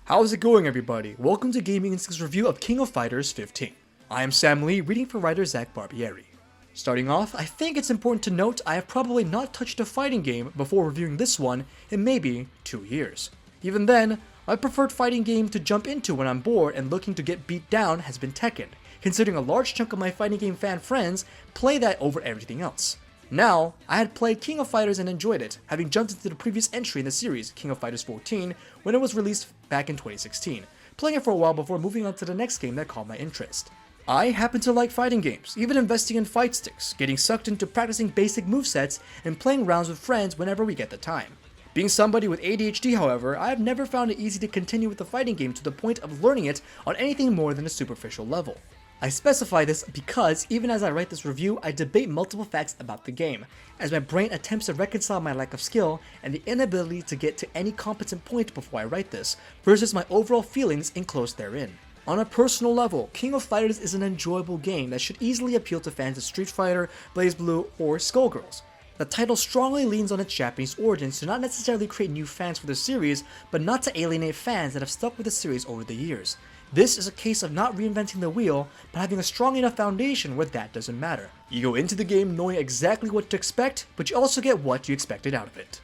How's it going, everybody? Welcome to Gaming Instinct's review of King of Fighters 15. I am Sam Lee, reading for writer Zach Barbieri. Starting off, I think it's important to note I have probably not touched a fighting game before reviewing this one in maybe 2 years. Even then, my preferred fighting game to jump into when I'm bored and looking to get beat down has been Tekken, considering a large chunk of my fighting game fan friends play that over everything else. Now, I had played King of Fighters and enjoyed it, having jumped into the previous entry in the series, King of Fighters 14, when it was released back in 2016, playing it for a while before moving on to the next game that caught my interest. I happen to like fighting games, even investing in fight sticks, getting sucked into practicing basic movesets, and playing rounds with friends whenever we get the time. Being somebody with ADHD, however, I have never found it easy to continue with the fighting game to the point of learning it on anything more than a superficial level. I specify this because, even as I write this review, I debate multiple facts about the game, as my brain attempts to reconcile my lack of skill and the inability to get to any competent point before I write this, versus my overall feelings enclosed therein. On a personal level, King of Fighters is an enjoyable game that should easily appeal to fans of Street Fighter, BlazBlue, or Skullgirls. The title strongly leans on its Japanese origins to not necessarily create new fans for the series, but not to alienate fans that have stuck with the series over the years. This is a case of not reinventing the wheel, but having a strong enough foundation where that doesn't matter. You go into the game knowing exactly what to expect, but you also get what you expected out of it.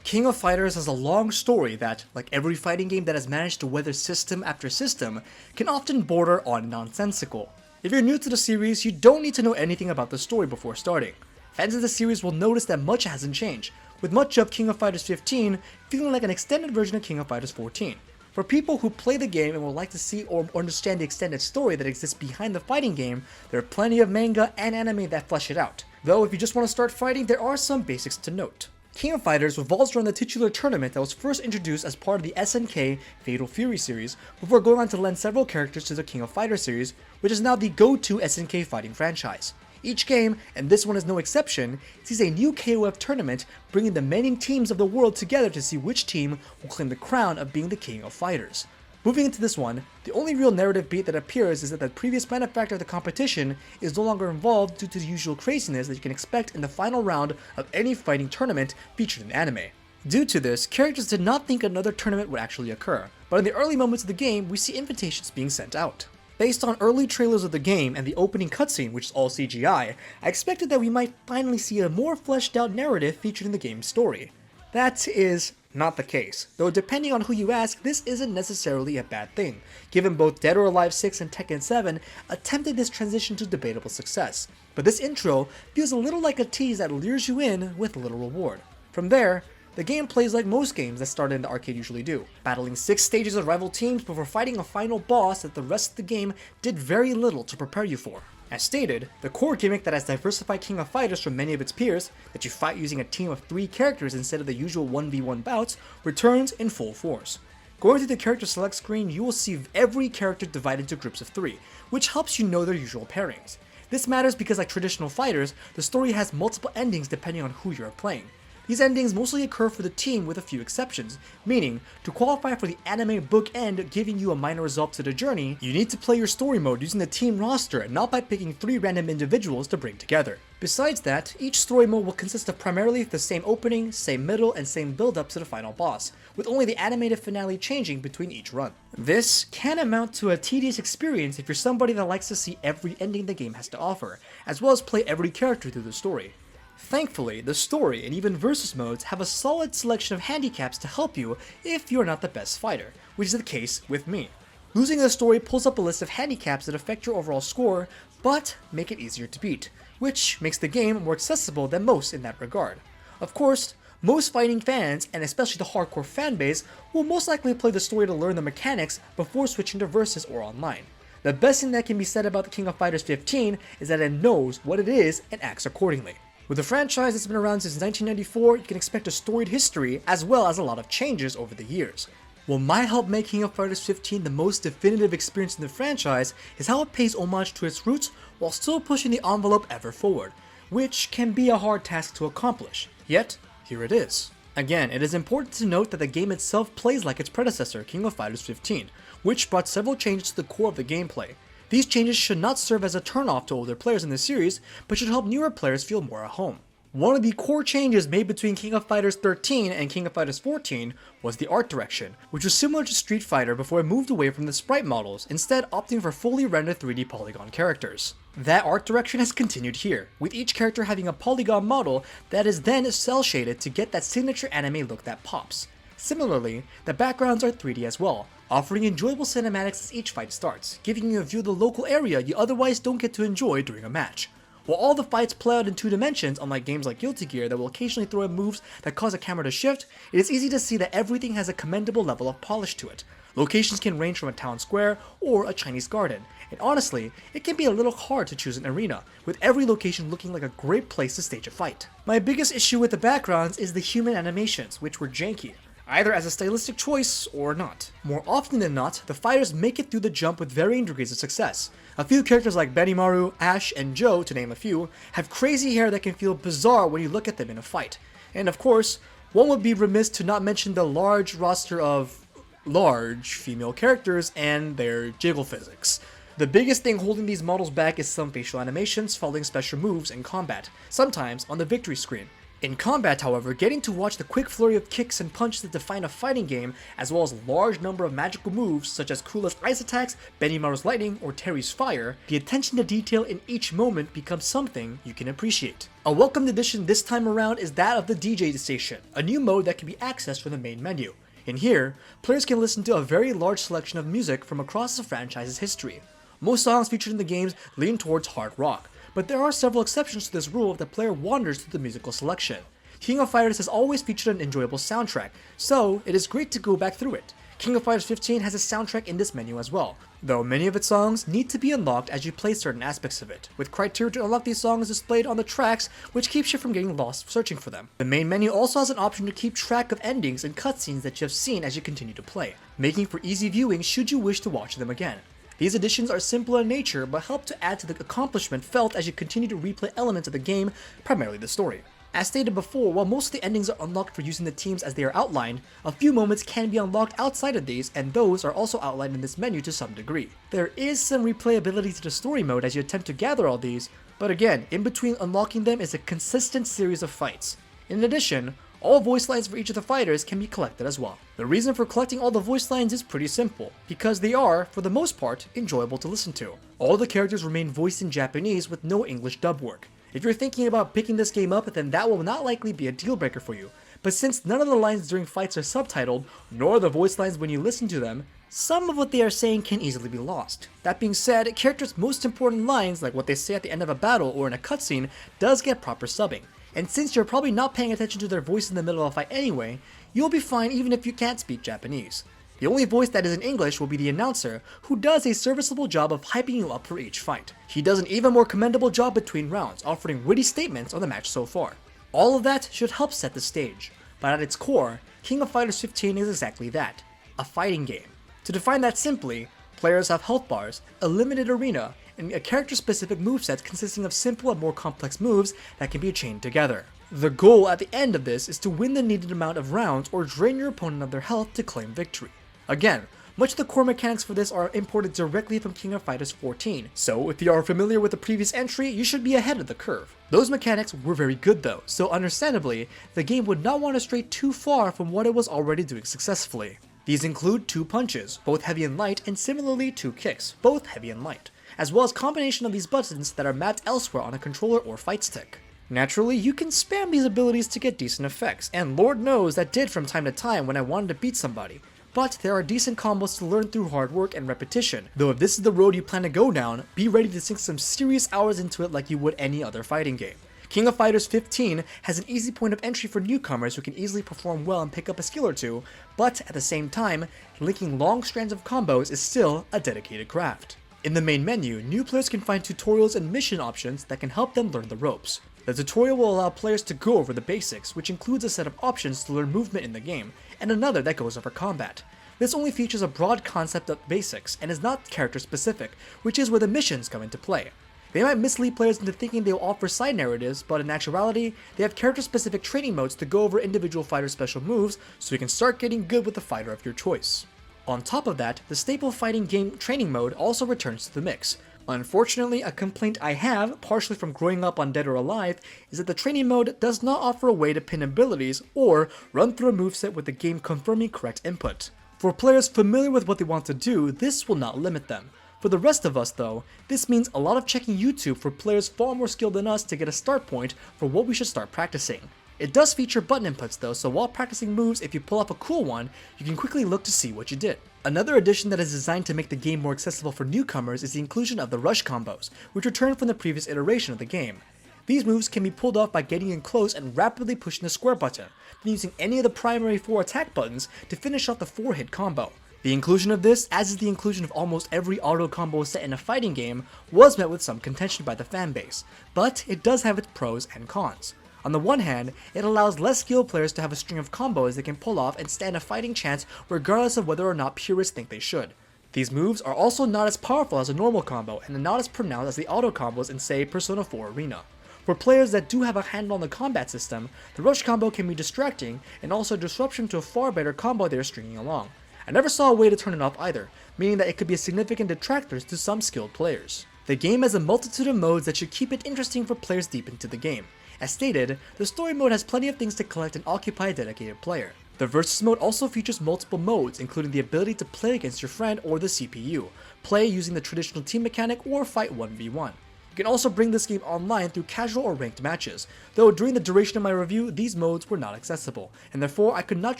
King of Fighters has a long story that, like every fighting game that has managed to weather system after system, can often border on nonsensical. If you're new to the series, you don't need to know anything about the story before starting. Fans of the series will notice that much hasn't changed, with much of King of Fighters 15 feeling like an extended version of King of Fighters 14. For people who play the game and would like to see or understand the extended story that exists behind the fighting game, there are plenty of manga and anime that flesh it out. Though if you just want to start fighting, there are some basics to note. King of Fighters revolves around the titular tournament that was first introduced as part of the SNK Fatal Fury series, before going on to lend several characters to the King of Fighters series, which is now the go-to SNK fighting franchise. Each game, and this one is no exception, sees a new KOF tournament bringing the many teams of the world together to see which team will claim the crown of being the King of Fighters. Moving into this one, the only real narrative beat that appears is that the previous benefactor of the competition is no longer involved due to the usual craziness that you can expect in the final round of any fighting tournament featured in anime. Due to this, characters did not think another tournament would actually occur, but in the early moments of the game, we see invitations being sent out. Based on early trailers of the game and the opening cutscene, which is all CGI, I expected that we might finally see a more fleshed out narrative featured in the game's story. That is not the case, though depending on who you ask, this isn't necessarily a bad thing, given both Dead or Alive 6 and Tekken 7 attempted this transition to debatable success. But this intro feels a little like a tease that lures you in with little reward. From there, the game plays like most games that start in the arcade usually do, battling 6 stages of rival teams before fighting a final boss that the rest of the game did very little to prepare you for. As stated, the core gimmick that has diversified King of Fighters from many of its peers, that you fight using a team of 3 characters instead of the usual 1v1 bouts, returns in full force. Going through the character select screen, you will see every character divided into groups of 3, which helps you know their usual pairings. This matters because, like traditional fighters, the story has multiple endings depending on who you are playing. These endings mostly occur for the team with a few exceptions, meaning, to qualify for the anime bookend giving you a minor result to the journey, you need to play your story mode using the team roster and not by picking 3 random individuals to bring together. Besides that, each story mode will consist of primarily the same opening, same middle, and same build up to the final boss, with only the animated finale changing between each run. This can amount to a tedious experience if you're somebody that likes to see every ending the game has to offer, as well as play every character through the story. Thankfully, the story and even versus modes have a solid selection of handicaps to help you if you're not the best fighter, which is the case with me. Losing the story pulls up a list of handicaps that affect your overall score, but make it easier to beat, which makes the game more accessible than most in that regard. Of course, most fighting fans, and especially the hardcore fanbase, will most likely play the story to learn the mechanics before switching to versus or online. The best thing that can be said about the King of Fighters 15 is that it knows what it is and acts accordingly. With a franchise that's been around since 1994, you can expect a storied history as well as a lot of changes over the years. What might help make King of Fighters 15 the most definitive experience in the franchise is how it pays homage to its roots while still pushing the envelope ever forward, which can be a hard task to accomplish. Yet, here it is. Again, it is important to note that the game itself plays like its predecessor, King of Fighters 15, which brought several changes to the core of the gameplay. These changes should not serve as a turnoff to older players in the series, but should help newer players feel more at home. One of the core changes made between King of Fighters 13 and King of Fighters 14 was the art direction, which was similar to Street Fighter before it moved away from the sprite models, instead opting for fully rendered 3D polygon characters. That art direction has continued here, with each character having a polygon model that is then cel shaded to get that signature anime look that pops. Similarly, the backgrounds are 3D as well, offering enjoyable cinematics as each fight starts, giving you a view of the local area you otherwise don't get to enjoy during a match. While all the fights play out in 2 dimensions, unlike games like Guilty Gear that will occasionally throw in moves that cause a camera to shift, it is easy to see that everything has a commendable level of polish to it. Locations can range from a town square or a Chinese garden, and honestly, it can be a little hard to choose an arena, with every location looking like a great place to stage a fight. My biggest issue with the backgrounds is the human animations, which were janky, either as a stylistic choice or not. More often than not, the fighters make it through the jump with varying degrees of success. A few characters like Benimaru, Ash, and Joe, to name a few, have crazy hair that can feel bizarre when you look at them in a fight. And of course, one would be remiss to not mention the large roster of large female characters and their jiggle physics. The biggest thing holding these models back is some facial animations following special moves in combat, sometimes on the victory screen. In combat, however, getting to watch the quick flurry of kicks and punches that define a fighting game, as well as a large number of magical moves such as Kula's ice attacks, Benimaru's lightning, or Terry's fire, the attention to detail in each moment becomes something you can appreciate. A welcomed addition this time around is that of the DJ station, a new mode that can be accessed from the main menu. In here, players can listen to a very large selection of music from across the franchise's history. Most songs featured in the games lean towards hard rock, but there are several exceptions to this rule if the player wanders through the musical selection. King of Fighters has always featured an enjoyable soundtrack, so it is great to go back through it. King of Fighters 15 has a soundtrack in this menu as well, though many of its songs need to be unlocked as you play certain aspects of it, with criteria to unlock these songs displayed on the tracks, which keeps you from getting lost searching for them. The main menu also has an option to keep track of endings and cutscenes that you have seen as you continue to play, making for easy viewing should you wish to watch them again. These additions are simple in nature, but help to add to the accomplishment felt as you continue to replay elements of the game, primarily the story. As stated before, while most of the endings are unlocked for using the teams as they are outlined, a few moments can be unlocked outside of these, and those are also outlined in this menu to some degree. There is some replayability to the story mode as you attempt to gather all these, but again, in between unlocking them is a consistent series of fights. In addition, all voice lines for each of the fighters can be collected as well. The reason for collecting all the voice lines is pretty simple, because they are, for the most part, enjoyable to listen to. All the characters remain voiced in Japanese with no English dub work. If you're thinking about picking this game up, then that will not likely be a deal breaker for you, but since none of the lines during fights are subtitled, nor the voice lines when you listen to them, some of what they are saying can easily be lost. That being said, characters' most important lines, like what they say at the end of a battle or in a cutscene, does get proper subbing. And since you're probably not paying attention to their voice in the middle of a fight anyway, you'll be fine even if you can't speak Japanese. The only voice that is in English will be the announcer, who does a serviceable job of hyping you up for each fight. He does an even more commendable job between rounds, offering witty statements on the match so far. All of that should help set the stage, but at its core, King of Fighters 15 is exactly that, a fighting game. To define that simply, players have health bars, a limited arena, and a character-specific moveset consisting of simple and more complex moves that can be chained together. The goal at the end of this is to win the needed amount of rounds or drain your opponent of their health to claim victory. Again, much of the core mechanics for this are imported directly from King of Fighters 14, so if you are familiar with the previous entry, you should be ahead of the curve. Those mechanics were very good though, so understandably, the game would not want to stray too far from what it was already doing successfully. These include 2 punches, both heavy and light, and similarly 2 kicks, both heavy and light, as well as combination of these buttons that are mapped elsewhere on a controller or fight stick. Naturally, you can spam these abilities to get decent effects, and Lord knows that did from time to time when I wanted to beat somebody. But there are decent combos to learn through hard work and repetition, though if this is the road you plan to go down, be ready to sink some serious hours into it like you would any other fighting game. King of Fighters 15 has an easy point of entry for newcomers who can easily perform well and pick up a skill or two, but at the same time, linking long strands of combos is still a dedicated craft. In the main menu, new players can find tutorials and mission options that can help them learn the ropes. The tutorial will allow players to go over the basics, which includes a set of options to learn movement in the game, and another that goes over combat. This only features a broad concept of basics, and is not character specific, which is where the missions come into play. They might mislead players into thinking they will offer side narratives, but in actuality, they have character-specific training modes to go over individual fighters' special moves, so you can start getting good with the fighter of your choice. On top of that, the staple fighting game training mode also returns to the mix, Unfortunately, a complaint I have, partially from growing up on Dead or Alive, is that the training mode does not offer a way to pin abilities or run through a moveset with the game confirming correct input. For players familiar with what they want to do, this will not limit them. For the rest of us though, this means a lot of checking YouTube for players far more skilled than us to get a start point for what we should start practicing. It does feature button inputs though, so while practicing moves, if you pull off a cool one, you can quickly look to see what you did. Another addition that is designed to make the game more accessible for newcomers is the inclusion of the rush combos, which return from the previous iteration of the game. These moves can be pulled off by getting in close and rapidly pushing the square button, then using any of the primary 4 attack buttons to finish off the 4-hit combo. The inclusion of this, as is the inclusion of almost every auto combo set in a fighting game, was met with some contention by the fanbase, but it does have its pros and cons. On the one hand, it allows less skilled players to have a string of combos they can pull off and stand a fighting chance regardless of whether or not purists think they should. These moves are also not as powerful as a normal combo and not as pronounced as the auto combos in say Persona 4 Arena. For players that do have a handle on the combat system, the rush combo can be distracting and also a disruption to a far better combo they are stringing along. I never saw a way to turn it off either, meaning that it could be a significant detractor to some skilled players. The game has a multitude of modes that should keep it interesting for players deep into the game. As stated, the story mode has plenty of things to collect and occupy a dedicated player. The versus mode also features multiple modes, including the ability to play against your friend or the CPU, play using the traditional team mechanic, or fight 1v1. You can also bring this game online through casual or ranked matches, though during the duration of my review, these modes were not accessible, and therefore I could not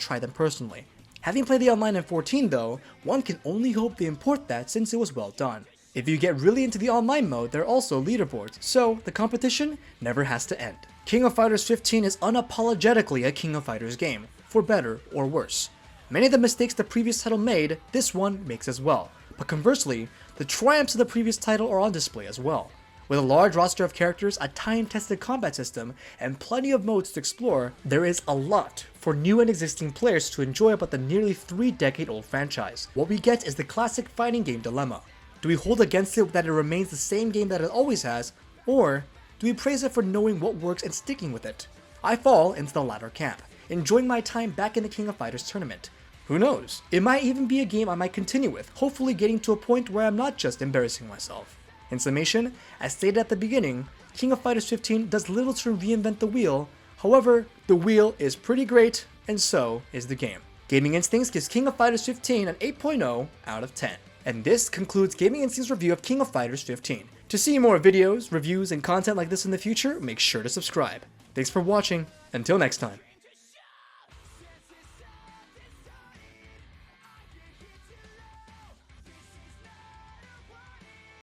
try them personally. Having played the online in 14 though, one can only hope they import that since it was well done. If you get really into the online mode, there are also leaderboards, so the competition never has to end. King of Fighters 15 is unapologetically a King of Fighters game, for better or worse. Many of the mistakes the previous title made, this one makes as well, but conversely, the triumphs of the previous title are on display as well. With a large roster of characters, a time-tested combat system, and plenty of modes to explore, there is a lot for new and existing players to enjoy about the nearly 3-decade-old franchise. What we get is the classic fighting game dilemma. Do we hold against it that it remains the same game that it always has, or do we praise it for knowing what works and sticking with it? I fall into the latter camp, enjoying my time back in the King of Fighters tournament. Who knows? It might even be a game I might continue with, hopefully getting to a point where I'm not just embarrassing myself. In summation, as stated at the beginning, King of Fighters 15 does little to reinvent the wheel, however, the wheel is pretty great, and so is the game. Gaming Instincts gives King of Fighters 15 an 8.0 out of 10. And this concludes Gaming Instincts' review of King of Fighters 15. To see more videos, reviews, and content like this in the future, make sure to subscribe. Thanks for watching, until next time.